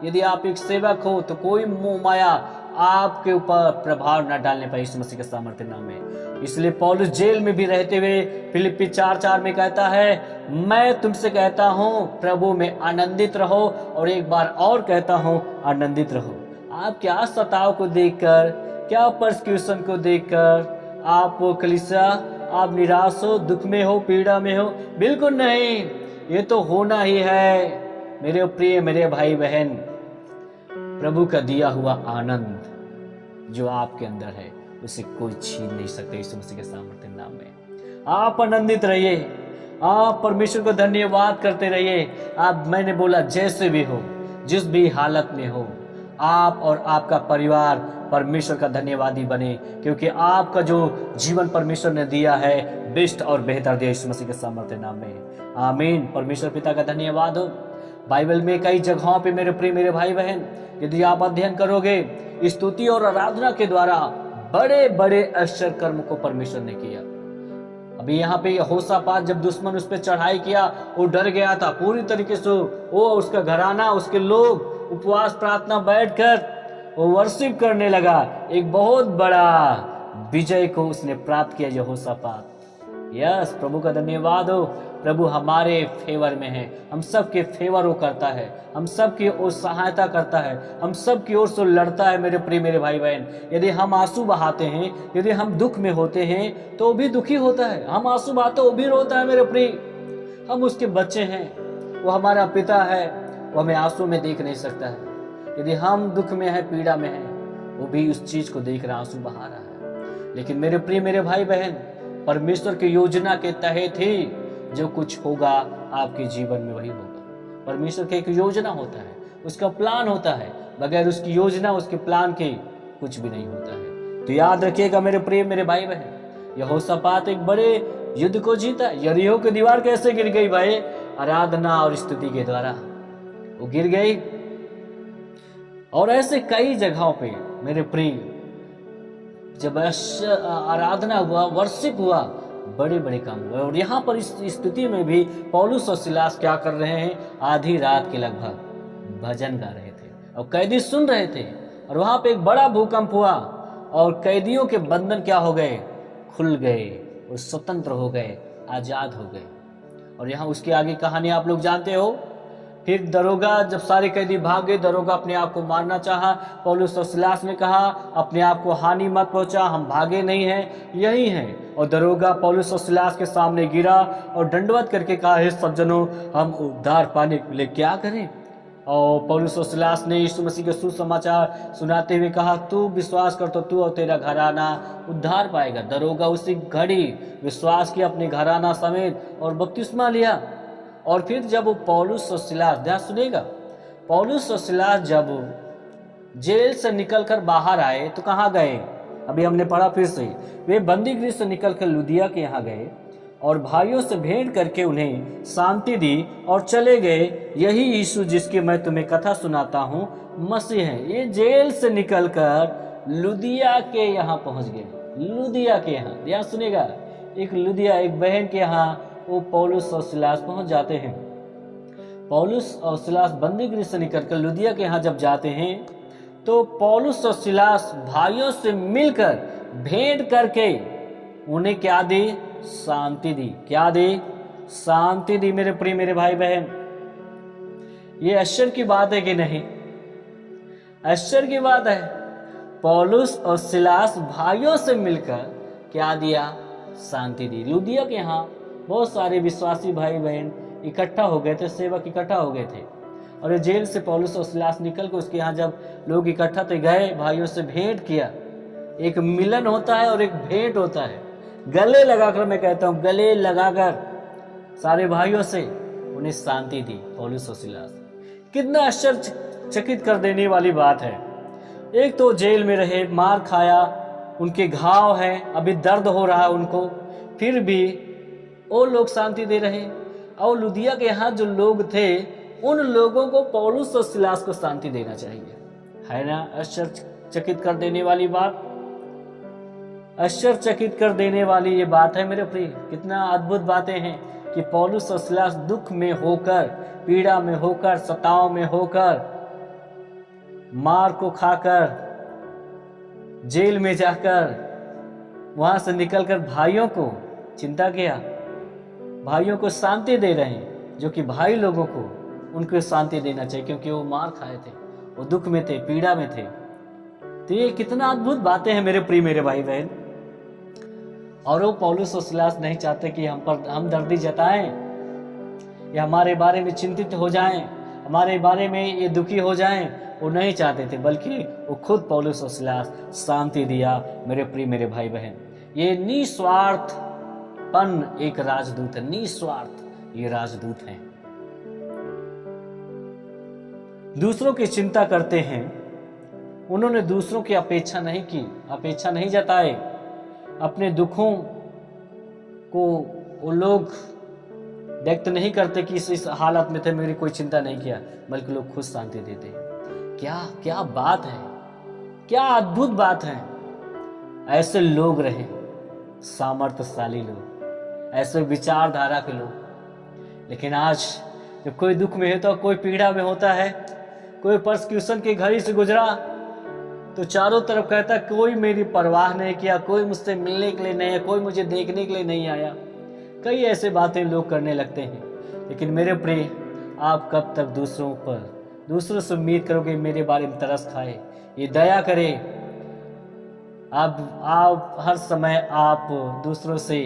यदि आप एक सेवक हो तो कोई मोह माया आपके ऊपर प्रभाव न डालने पाए यीशु मसीह के सामर्थ्य नाम में। इसलिए पौलुस जेल में भी रहते हुए फिलिप्पी 4:4 में कहता है, मैं तुमसे कहता हूँ प्रभु में आनंदित रहो। और एक बार और कहता हूँ, आनंदित रहो। आप क्या सताव को देखकर, क्या परसिक्यूशन को देखकर आप कलीसिया आप निराश हो, दुख में हो, पीड़ा में हो? बिल्कुल नहीं, ये तो होना ही है। मेरे प्रिय मेरे भाई बहन, प्रभु का दिया हुआ आनंद जो आपके अंदर है, उसे कोई छीन नहीं सकता यीशु मसीह के सामर्थ्य नाम में। आप आनंदित रहिए, आप परमेश्वर को धन्यवाद करते रहिए। आप, मैंने बोला, जैसे भी हो, जिस भी हालत में हो, आप और आपका परिवार परमेश्वर का धन्यवादी बने, क्योंकि आपका जो जीवन परमेश्वर ने दिया है, बेस्ट और बेहतर दिया यीशु मसीह के सामर्थ्य नाम में। आमीन। परमेश्वर पिता का धन्यवाद हो। बाइबल में कई जगहों पे मेरे प्रिय मेरे भाई बहन, यदि आप अध्ययन करोगे, स्तुति और आराधना के द्वारा बड़े बड़े आश्चर्य कर्म को परमेश्वर ने किया। अभी यहाँ पे यहोशापात, जब दुश्मन उस पर चढ़ाई किया, वो डर गया था पूरी तरीके से। वो, उसका घराना, उसके लोग उपवास प्रार्थना बैठकर वो वर्शिप करने लगा। एक बहुत बड़ा विजय को उसने प्राप्त किया यहोशापात। यस, प्रभु का धन्यवाद हो। प्रभु हमारे फेवर में है, हम सब के फेवर वो करता है, हम सब की ओर सहायता करता है, हम सब की ओर से लड़ता है। मेरे प्रिय मेरे भाई बहन, यदि हम आंसू बहाते हैं, यदि हम दुख में होते हैं तो वो भी दुखी होता है, हम आंसू बहाते वो भी रोता है। मेरे प्रिय, हम उसके बच्चे हैं, वो हमारा पिता है, वो हमें आंसू में देख नहीं सकता है। यदि हम दुख में है, पीड़ा में है, वो भी उस चीज को देख रहा, आंसू बहा रहा है। लेकिन मेरे प्रिय मेरे भाई बहन, परमेश्वर की योजना के तहत ही जो कुछ होगा आपके जीवन में वही होगा। परमेश्वर की एक योजना होता है, उसका प्लान होता है, बगैर उसकी योजना उसके प्लान के कुछ भी नहीं होता है। तो याद रखिएगा मेरे प्रिय मेरे भाई बहन, यहोशापात एक बड़े युद्ध को जीता। यरीहो की दीवार कैसे गिर गई भाई? आराधना और स्तुति के द्वारा वो गिर गई। और ऐसे कई जगहों पे मेरे प्रिय, जब आराधना हुआ, वर्शिप हुआ, बड़े बड़े काम हुए। और यहाँ पर इस स्थिति में भी पौलुस और सिलास क्या कर रहे हैं? आधी रात के लगभग भजन गा रहे थे और कैदी सुन रहे थे। और वहां पे एक बड़ा भूकंप हुआ और कैदियों के बंधन क्या हो गए? खुल गए और स्वतंत्र हो गए, आजाद हो गए। और यहाँ उसकी आगे कहानी आप लोग जानते हो। फिर दरोगा, जब सारे कैदी भाग गए, दरोगा अपने आप को मारना चाहा। पौलुस और सिलास ने कहा अपने आप को हानि मत पहुंचा, हम भागे नहीं हैं, यही हैं। और दरोगा पौलुस और सिलास के सामने गिरा और दंडवत करके कहा, हे सज्जनों, हम उद्धार पाने के लिए क्या करें? और पौलुस और सिलास ने यीशु मसीह के सुसमाचार सुनाते हुए कहा, तू विश्वास कर तो तू और तेरा घराना उद्धार पाएगा। दरोगा उसी घड़ी विश्वास किया अपने घराना समेत और बपतिस्मा लिया। और फिर जब वो पौलुस और सिलास, ध्यान सुनेगा, पौलुस और सिलास जब जेल से निकलकर बाहर आए तो कहाँ गए? अभी हमने पढ़ा फिर से, वे बंदी गृह से निकलकर लुदिया के यहाँ गए और भाइयों से भेंट करके उन्हें शांति दी और चले गए। यही यीशु जिसकी मैं तुम्हें कथा सुनाता हूँ मसीह है। ये जेल से निकलकर लुदिया के यहाँ पहुंच गए। लुदिया के यहाँ, ध्यान सुनेगा, एक लुदिया, एक बहन के यहाँ वो पौलुस और सिलास पहुंच जाते हैं। पौलुस और सिलास बंदी गृह से निकलकर लुदिया के यहाँ जब जाते हैं तो पौलुस और सिलास भाइयों से मिलकर भेंट करके उन्हें क्या दी? शांति दी। क्या दी? शांति दी। मेरे प्रिय मेरे भाई बहन, ये आश्चर्य की बात है कि नहीं? आश्चर्य की बात है। पौलुस और सिलास भाइयों से मिलकर क्या दिया? शांति दी। लुदिया के यहाँ बहुत सारे विश्वासी भाई बहन इकट्ठा हो गए थे, सेवक इकट्ठा हो गए थे। और ये जेल से पौलुस और सिलास निकल कर उसके यहाँ जब लोग इकट्ठा थे, गए, भाइयों से भेंट किया। एक मिलन होता है और एक भेंट होता है। गले लगाकर, मैं कहता हूँ गले लगाकर सारे भाइयों से उन्हें शांति दी पौलुस और सिलास। कितना आश्चर्यचकित कर देने वाली बात है। एक तो जेल में रहे, मार खाया, उनके घाव है, अभी दर्द हो रहा है उनको, फिर भी वो लोग शांति दे रहे। और लुदिया के यहाँ जो लोग थे, उन लोगों को पौलुस और सिलास को शांति देना चाहिए, है ना? आश्चर्यचकित कर देने वाली बात, आश्चर्यचकित कर देने वाली ये बात है मेरे प्रिय। कितना अद्भुत बातें हैं कि पौलुस और सिलास दुख में होकर, पीड़ा में होकर, सताव में होकर, मार को खाकर, जेल में जाकर, वहां से निकलकर भाइयों को चिंता किया, भाइयों को शांति दे रहे हैं, जो कि भाई लोगों को उनको शांति देना चाहिए, क्योंकि वो मार खाए थे, वो दुख में थे, पीड़ा में थे। तो ये कितना अद्भुत बातें हैं मेरे प्रिय मेरे भाई बहन। और वो पौलुस और सिलास नहीं चाहते कि हम पर हमदर्दी जताएं या हमारे बारे में चिंतित हो जाएं, हमारे बारे में ये दुखी हो जाएं, वो नहीं चाहते थे, बल्कि वो खुद पौलुस और सिलास शांति दिया। मेरे प्रिय मेरे भाई बहन, ये निस्वार्थपन एक राजदूत है, निस्वार्थ ये राजदूत हैं। दूसरों की चिंता करते हैं, उन्होंने दूसरों की अपेक्षा नहीं की, अपेक्षा नहीं जताए। अपने दुखों को वो लोग व्यक्त नहीं करते कि इस हालत में थे, मेरी कोई चिंता नहीं किया, बल्कि लोग खुद शांति देते हैं। क्या क्या बात है, क्या अद्भुत बात है। ऐसे लोग रहे, सामर्थ्यशाली लोग, ऐसे विचारधारा के लोग। लेकिन आज जब कोई दुख में होता है, कोई पीड़ा में होता है, कोई परसिक्यूशन की घड़ी से गुजरा, तो चारों तरफ कहता है कोई मेरी परवाह नहीं किया, कोई मुझसे मिलने के लिए नहीं है, कोई मुझे देखने के लिए नहीं आया। कई ऐसे बातें लोग करने लगते हैं, लेकिन मेरे प्रिय, आप कब तक दूसरों से उम्मीद करोगे मेरे बारे में तरस खाए, ये दया करे। आप हर समय आप दूसरों से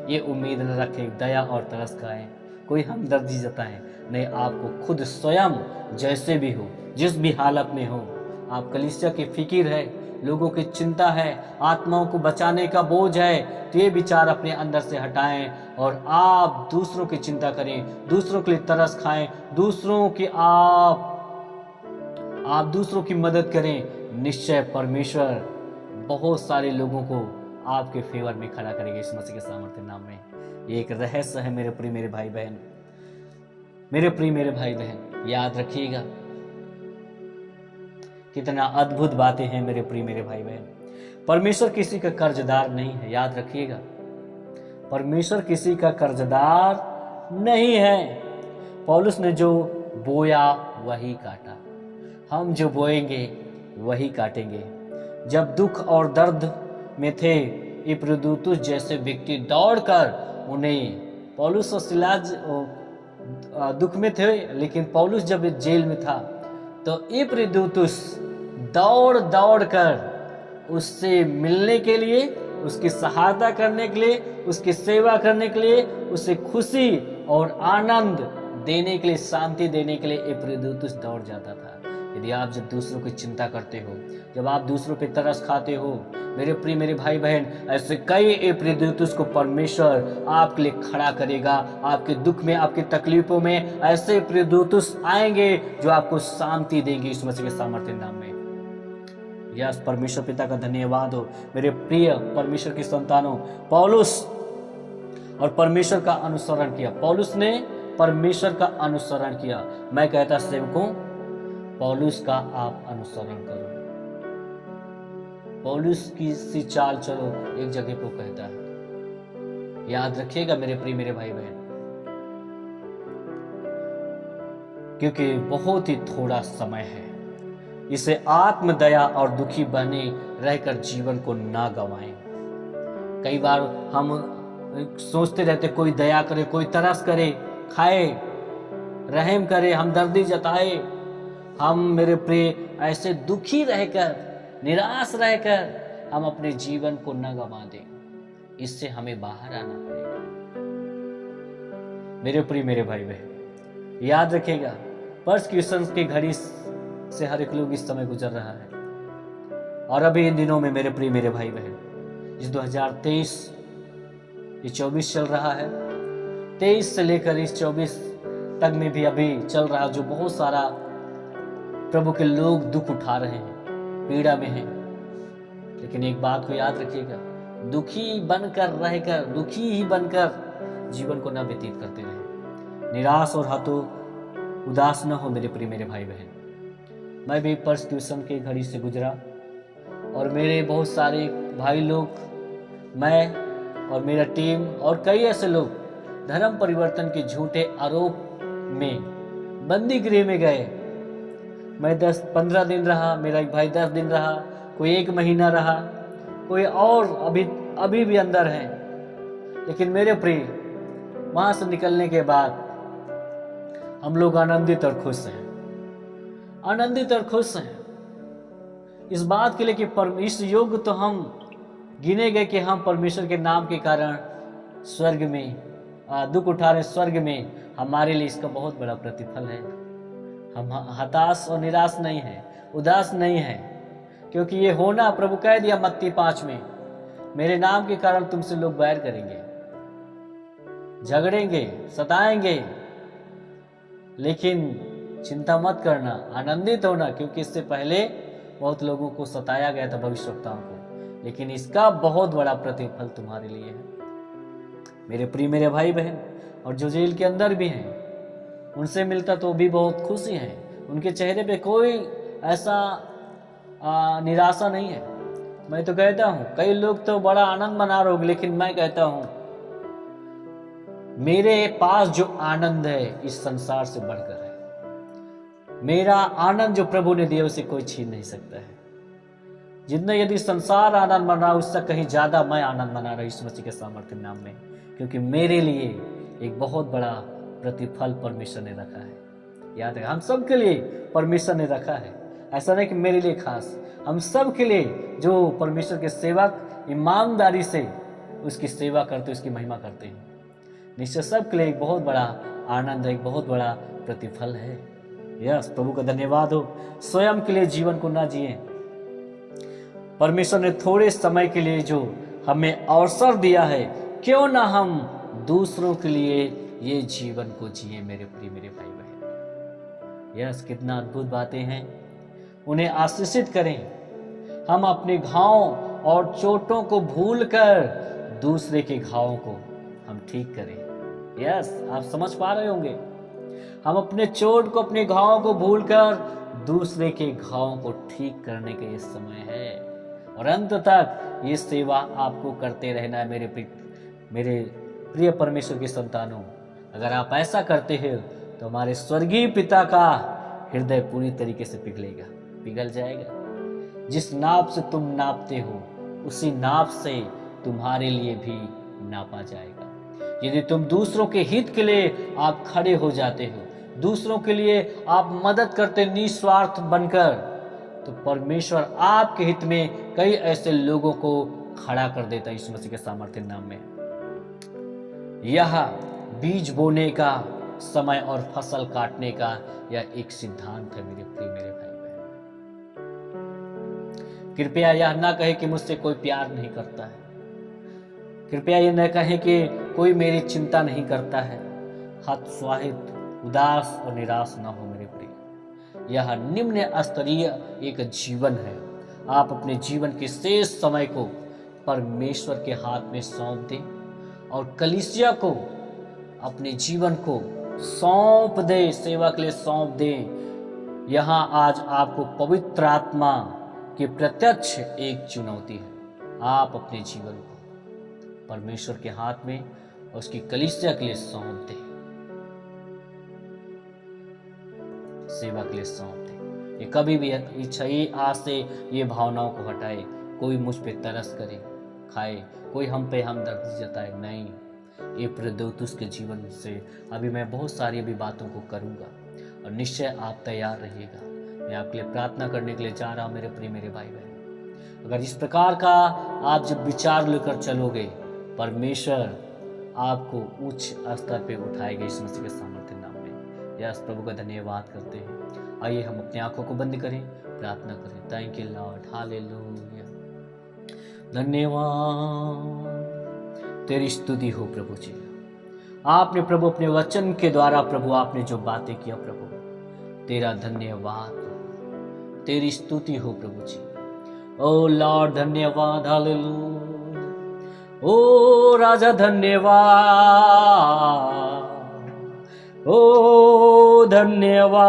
ये उम्मीद न रखें दया और तरस खाएं, कोई हमदर्दी जताएं। नहीं, आपको खुद स्वयं जैसे भी हो, जिस भी हालत में हो, आप कलीसिया की फिक्र है, लोगों की चिंता है, आत्माओं को बचाने का बोझ है, तो ये विचार अपने अंदर से हटाएं और आप दूसरों की चिंता करें, दूसरों के लिए तरस खाएं, आप दूसरों की मदद करें। निश्चय परमेश्वर बहुत सारे लोगों को आपके फेवर में खड़ा करेगा इस मसीह के सामर्थ्य नाम में। ये एक रहस्य है मेरे प्रिय मेरे भाई बहन, याद रखिएगा। कितना अद्भुत बातें हैं मेरे प्रिय मेरे भाई बहन। परमेश्वर किसी का कर्जदार नहीं है, याद रखिएगा। परमेश्वर किसी का कर्जदार नहीं है। पौलुस ने जो बोया वही काटा, हम जो बोएंगे वही काटेंगे। जब दुख और दर्द में थे, इपफ्रुदीतुस जैसे व्यक्ति दौड़कर उन्हें, पौलुस और सिलास दुख में थे, लेकिन पौलुस जब जेल में था तो इपफ्रुदीतुस दौड़ कर उससे मिलने के लिए, उसकी सहायता करने के लिए, उसकी सेवा करने के लिए, उसे खुशी और आनंद देने के लिए, शांति देने के लिए इपफ्रुदीतुस दौड़ जाता था। यदि आप जब दूसरों की चिंता करते हो, जब आप दूसरों पे तरस खाते हो, मेरे प्रिय मेरे भाई बहन, ऐसे कई इपफ्रुदीतुस को परमेश्वर आपके लिए खड़ा करेगा। आपके दुख में, आपकी तकलीफों में ऐसे इपफ्रुदीतुस आएंगे जो आपको शांति देंगे इस मसीह के सामर्थ्य नाम में। यस, परमेश्वर पिता का धन्यवाद हो। मेरे प्रिय परमेश्वर की संतानों, पौलुस और परमेश्वर का अनुसरण किया। पौलुस ने परमेश्वर का अनुसरण किया। मैं कहता सेवकों, पौलुस का आप अनुसरण करो, पौलुस की सी चाल चलो, एक जगह को कहता है। याद रखिएगा मेरे प्रिय मेरे भाई बहन, क्योंकि बहुत ही थोड़ा समय है। इसे आत्मदया और दुखी बने रहकर जीवन को ना गंवाएं। कई बार हम सोचते रहते कोई दया करे, कोई तरस करे, खाए, रहम करे, हमदर्दी जताए। हम मेरे प्रिय ऐसे दुखी रहकर, निराश रहकर हम अपने जीवन को न गंवा दें। इससे हमें बाहर आना पड़ेगा। मेरे प्रिय मेरे भाई बहन, याद रखिएगा, परसिक्यूशन की घड़ी से हर एक लोग इस समय गुजर रहा है। और अभी इन दिनों में मेरे प्रिय मेरे भाई बहन, इस 2023 ये 24 चल रहा है, 23 से लेकर इस 24 तक में भी अभी चल रहा, जो बहुत सारा प्रभु के लोग दुख उठा रहे हैं, पीड़ा में हैं। लेकिन एक बात को याद रखिएगा, दुखी ही बनकर जीवन को न व्यतीत करते रहे। निराश और उदास न हो मेरे प्रिय मेरे भाई बहन। मैं भी परसिक्यूशन की घड़ी से गुजरा और मेरे बहुत सारे भाई लोग, मैं और मेरा टीम और कई ऐसे लोग धर्म परिवर्तन के झूठे आरोप में बंदी गृह में गए। मैं 10-15 दिन रहा, मेरा एक भाई 10 दिन रहा, कोई 1 महीना रहा, कोई और अभी भी अंदर है। लेकिन मेरे प्रिय, वहां से निकलने के बाद हम लोग आनंदित और खुश हैं, इस बात के लिए कि इस योग्य तो हम गिने गए कि हम परमेश्वर के नाम के कारण स्वर्ग में दुख उठा रहे, स्वर्ग में हमारे लिए इसका बहुत बड़ा प्रतिफल है। हम हताश और निराश नहीं है, उदास नहीं है, क्योंकि ये होना, प्रभु कह दिया मत्ती 5 में, मेरे नाम के कारण तुमसे लोग बैर करेंगे, झगड़ेंगे, सताएंगे, लेकिन चिंता मत करना, आनंदित होना, क्योंकि इससे पहले बहुत लोगों को सताया गया था, भविष्यवक्ताओं को, लेकिन इसका बहुत बड़ा प्रतिफल तुम्हारे लिए है। मेरे प्रिय मेरे भाई बहन, और जो जेल के अंदर भी हैं, उनसे मिलता तो भी बहुत खुशी है, उनके चेहरे पे कोई ऐसा निराशा नहीं है। मैं तो कहता हूँ, कई लोग तो बड़ा आनंद मना रहे होंगे, लेकिन मैं कहता हूँ मेरे पास जो आनंद है इस संसार से बढ़कर है। मेरा आनंद जो प्रभु ने दिया उसे कोई छीन नहीं सकता है। जितना यदि संसार आनंद मना, उससे कहीं ज्यादा मैं आनंद मना रहा हूं इस मसीह के सामर्थ्य नाम में। क्योंकि मेरे लिए एक बहुत बड़ा प्रतिफल परमेश्वर ने रखा है। याद है, हम सब के लिए परमेश्वर ने रखा है। ऐसा नहीं कि मेरे लिए खास, हम सब के लिए जो परमेश्वर के सेवक ईमानदारी से उसकी सेवा करते, उसकी महिमा करते हैं, निश्चय सब के लिए एक बहुत बड़ा आनंद है, एक बहुत बड़ा प्रतिफल है। यस, प्रभु का धन्यवाद हो। स्वयं के लिए जीवन को ना जिए, परमेश्वर ने थोड़े समय के लिए जो हमें अवसर दिया है, क्यों ना हम दूसरों के लिए ये जीवन को जिए मेरे प्रिय मेरे भाई बहन। यस, कितना अद्भुत बातें हैं। उन्हें आशीषित करें। हम अपने घाव और चोटों को भूलकर दूसरे के घावों को हम ठीक करें। यस, आप समझ पा रहे होंगे। हम अपने चोट को, अपने घाव को भूलकर दूसरे के घावों को ठीक करने का ये समय है, और अंत तक ये सेवा आपको करते रहना है मेरे प्रिय परमेश्वर के संतानों। अगर आप ऐसा करते हो तो हमारे स्वर्गीय पिता का हृदय पूरी तरीके से पिघल जाएगा। जिस नाप से तुम नापते हो, उसी नाप से तुम्हारे लिए भी नापा जाएगा। यदि तुम दूसरों के हित के लिए आप खड़े हो जाते हो, दूसरों के लिए आप मदद करते निस्वार्थ बनकर, तो परमेश्वर आपके हित में कई ऐसे लोगों को खड़ा कर देता है यीशु मसीह के सामर्थ्य नाम में। यह बीज बोने का समय और फसल काटने का यह एक सिद्धांत है मेरे प्रिय मेरे भाई बहन। कृपया यह ना कहे कि मुझसे कोई प्यार नहीं करता है। कृपया यह न कहें कि कोई मेरी चिंता नहीं करता है। हतोत्साहित, उदास और निराश न हो मेरे प्रिय। यह निम्न स्तरीय एक जीवन है। आप अपने जीवन के शेष समय को परमेश्वर के हाथ में सौंप दें और कलीसिया को अपने जीवन को सौंप दे, सेवा के लिए सौंप दें। यहाँ आज आपको पवित्र आत्मा की प्रत्यक्ष एक चुनौती है। आप अपने जीवन को परमेश्वर के हाथ में और उसकी कलीसिया के लिए सौंप दें, सेवा के लिए सौंप दें। ये कभी भी इच्छा, ये आज से ये भावनाओं को हटाए, कोई मुझ पे तरस करे खाए, कोई हम पे हमदर्दी जताए, नहीं। ये प्रद्योतुस के जीवन से अभी मैं बहुत सारी अभी बातों को करूंगा, और निश्चय आप तैयार रहिएगा। मैं आपके लिए प्रार्थना करने के लिए जा रहा हूँ मेरे प्रिय मेरे भाई बहन। अगर इस प्रकार का आप जब विचार लेकर चलोगे, परमेश्वर आपको उच्च स्तर पे उठाएगा यीशु मसीह के सामर्थ्य नाम में। यस, प्रभु का धन्यवाद करते हैं। आइए हम अपनी आंखों को बंद करें, प्रार्थना करें। Thank you Lord, hallelujah. धन्यवाद, तेरी स्तुति हो प्रभु जी। आपने प्रभु अपने वचन के द्वारा प्रभु आपने जो बातें किया प्रभु, तेरा धन्यवाद, तेरी स्तुति हो प्रभु जी। ओ लॉर्ड धन्यवाद, हालेलुया। ओ राजा धन्यवाद, ओ धन्यवाद,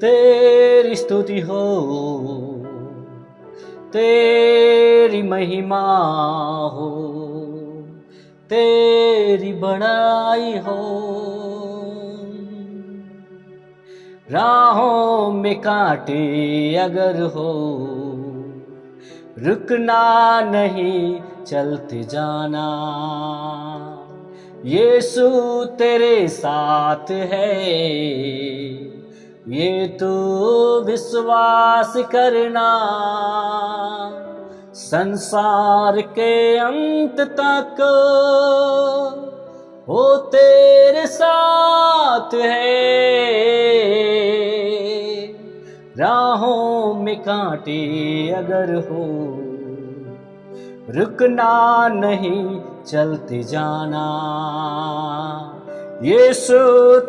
तेरी स्तुति हो, तेरी महिमा हो, तेरी बड़ाई हो। राहों में कांटे अगर हो, रुकना नहीं, चलते जाना। यीशु तेरे साथ है, ये तो विश्वास करना। संसार के अंत तक वो तेरे साथ है। राहों में कांटे अगर हो, रुकना नहीं, चलते जाना। यीशु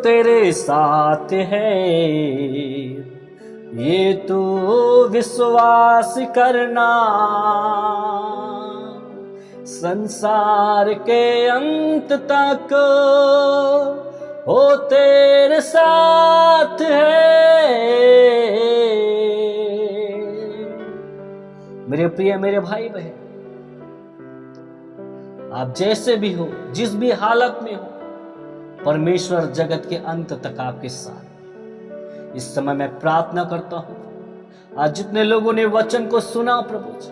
तेरे साथ है, ये तो विश्वास करना। संसार के अंत तक वो तेरे साथ है। मेरे प्रिय मेरे भाई बहन, आप जैसे भी हो, जिस भी हालत में हो, परमेश्वर जगत के अंत तक आपके साथ। इस समय मैं प्रार्थना करता हूं, आज जितने लोगों ने वचन को सुना प्रभु जी,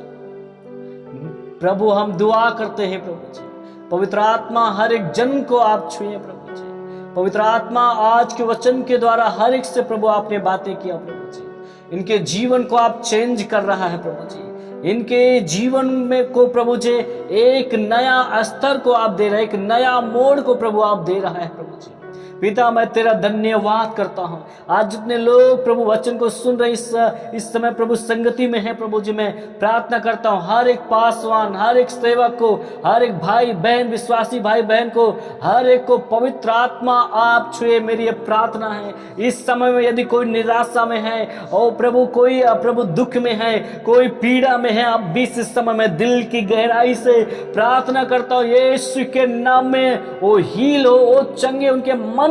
प्रभु हम दुआ करते हैं प्रभु जी, पवित्र आत्मा हर एक जन को आप छुए प्रभु जी। पवित्र आत्मा आज के वचन के द्वारा हर एक से प्रभु आपने बातें किया प्रभु जी, इनके जीवन को आप चेंज कर रहा है प्रभु जी, इनके जीवन में को प्रभु जी एक नया स्तर को आप दे रहे हैं, एक नया मोड़ को प्रभु आप दे रहा है प्रभु जी। पिता मैं तेरा धन्यवाद करता हूँ। आज जितने लोग प्रभु वचन को सुन रहे इस समय प्रभु संगति में है प्रभु जी, मैं प्रार्थना करता हूँ हर एक पासवान, हर एक सेवक को, हर एक भाई बहन, विश्वासी भाई बहन को, हर एक को पवित्र आत्मा आप छुए। मेरी ये प्रार्थना है इस समय में यदि कोई निराशा में है और प्रभु कोई प्रभु दुख में है, कोई पीड़ा में है, अब भी इस समय में दिल की गहराई से प्रार्थना करता हूँ यीशु के नाम में वो हील हो, वो चंगे, उनके मन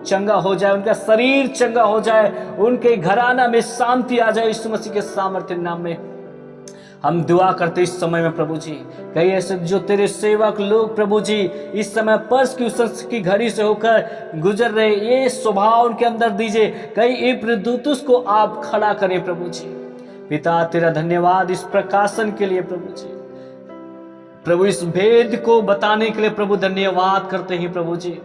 चंगा हो जाए, उनका शरीर चंगा हो जाए, उनके घराना में शांति आ जाए यीशु मसीह के सामर्थ्य नाम में हम दुआ करते इस समय में प्रभु जी। कई ऐसे जो तेरे सेवक लोग प्रभु जी इस समय परसिक्यूशन की घड़ी से होकर गुजर रहे, ये स्वभाव उनके अंदर दीजिए। कई इब्रदूतुस को आप खड़ा करें प्रभु जी। पिता तेरा धन्यवाद इस प्रकाशन के लिए प्रभु जी, प्रभु इस भेद को बताने के लिए प्रभु धन्यवाद करते हैं प्रभु जी,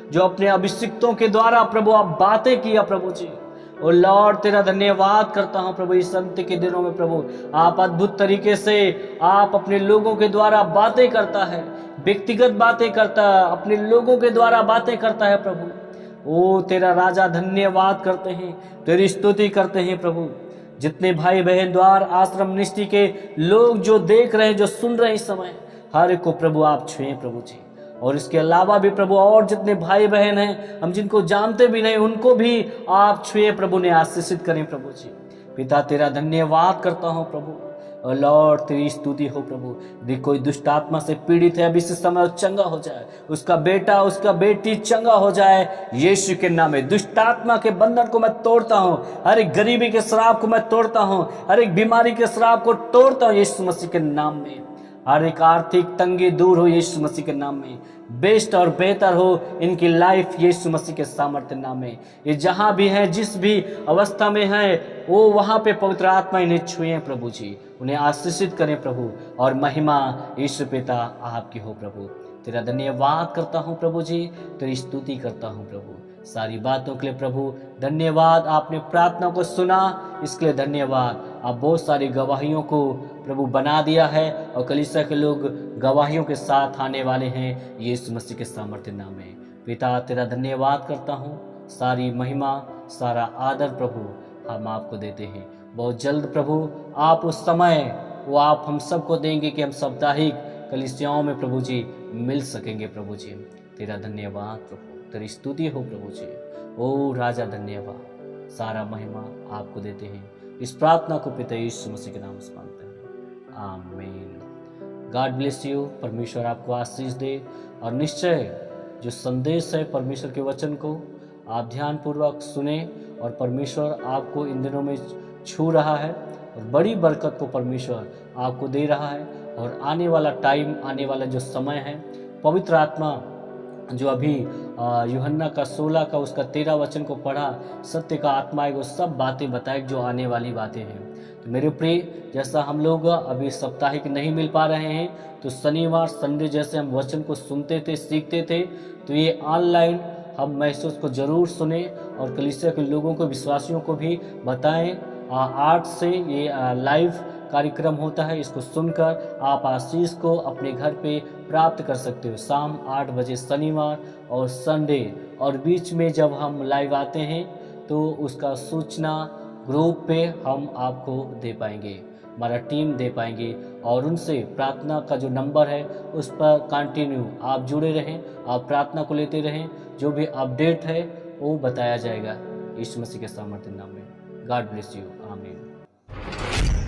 जो अपने अभिषिक्तों के द्वारा प्रभु आप बातें किया प्रभु जी। और लॉर्ड तेरा धन्यवाद करता हूं प्रभु इस अंत के दिनों में प्रभु आप अद्भुत तरीके से आप अपने लोगों के द्वारा बातें करता है, व्यक्तिगत बातें करता है, अपने लोगों के द्वारा बातें करता है प्रभु। ओ तेरा राजा धन्यवाद करते हैं, तेरी स्तुति करते हैं प्रभु। जितने भाई बहन द्वार आश्रम निष्ठि के लोग जो देख रहे हैं, जो सुन रहे हैं इस समय, हर एक को प्रभु आप छुए प्रभु जी। और इसके अलावा भी प्रभु और जितने भाई बहन हैं हम जिनको जानते भी नहीं, उनको भी आप छुए प्रभु ने आशीषित करें प्रभु जी। पिता तेरा धन्यवाद करता हूँ प्रभु, और लॉर्ड तेरी स्तुति हो प्रभु। यदि कोई दुष्ट आत्मा से पीड़ित है अभी इस समय चंगा हो जाए, उसका बेटा उसका बेटी चंगा हो जाए यीशु के नाम में। दुष्ट आत्मा के बंधन को मैं तोड़ता हूँ, हर एक गरीबी के श्राप को मैं तोड़ता हूँ, हर एक बीमारी के श्राप को तोड़ता हूँ यीशु मसीह के नाम में। हर एक आर्थिक तंगी दूर हो यीशु मसीह के नाम में, बेस्ट और बेहतर हो इनकी लाइफ यीशु मसीह के सामर्थ्य नाम में। ये जहां भी हैं, जिस भी अवस्था में हैं, वो वहां पे पवित्र आत्मा इन्हें छुए प्रभु जी, उन्हें आशीषित करें प्रभु, और महिमा यीशु पिता आपकी हो प्रभु। तेरा धन्यवाद करता हूँ प्रभु जी, तेरी स्तुति करता हूँ प्रभु। सारी बातों के लिए प्रभु धन्यवाद। आपने प्रार्थना को सुना, इसके लिए धन्यवाद। आप बहुत सारी गवाहियों को प्रभु बना दिया है, और कलीसिया के लोग गवाहियों के साथ आने वाले हैं यीशु मसीह के सामर्थ्य नाम में। पिता तेरा धन्यवाद करता हूँ। सारी महिमा सारा आदर प्रभु हम आपको देते हैं। बहुत जल्द प्रभु आप उस समय वो आप हम सबको देंगे कि हम साप्ताहिक कलीसियाओं में प्रभु जी मिल सकेंगे प्रभु जी। तेरा धन्यवाद प्रभु, तेरी स्तुति हो प्रभु जी। ओ राजा धन्यवाद, सारा महिमा आपको देते हैं। इस प्रार्थना को पिता यीशु मसीह के नाम से मांगते हैं, आमीन। God bless you. परमेश्वर आपको आशीष दे, और निश्चय जो संदेश है परमेश्वर के वचन को आप ध्यानपूर्वक सुने, और परमेश्वर आपको इन दिनों में छू रहा है, और बड़ी बरकत को परमेश्वर आपको दे रहा है। और आने वाला टाइम, आने वाला जो समय है, पवित्र आत्मा जो अभी यूहन्ना का 16 का उसका 13 वचन को पढ़ा, सत्य का आत्मा है वो सब बातें बताए जो आने वाली बातें हैं। तो मेरे प्रिय, जैसा हम लोग अभी साप्ताहिक नहीं मिल पा रहे हैं, तो शनिवार संडे जैसे हम वचन को सुनते थे, सीखते थे, तो ये ऑनलाइन हम महसूस को जरूर सुने, और कलीसिया के लोगों को, विश्वासियों को भी बताएं। 8 से ये लाइव कार्यक्रम होता है, इसको सुनकर आप आशीष को अपने घर पे प्राप्त कर सकते हो। शाम 8 बजे शनिवार और संडे, और बीच में जब हम लाइव आते हैं तो उसका सूचना ग्रुप पे हम आपको दे पाएंगे, हमारा टीम दे पाएंगे, और उनसे प्रार्थना का जो नंबर है उस पर कंटिन्यू आप जुड़े रहें, आप प्रार्थना को लेते रहें। जो भी अपडेट है वो बताया जाएगा यीशु मसीह के सामर्थ्य नाम में। गॉड ब्लेस यू, आमीन।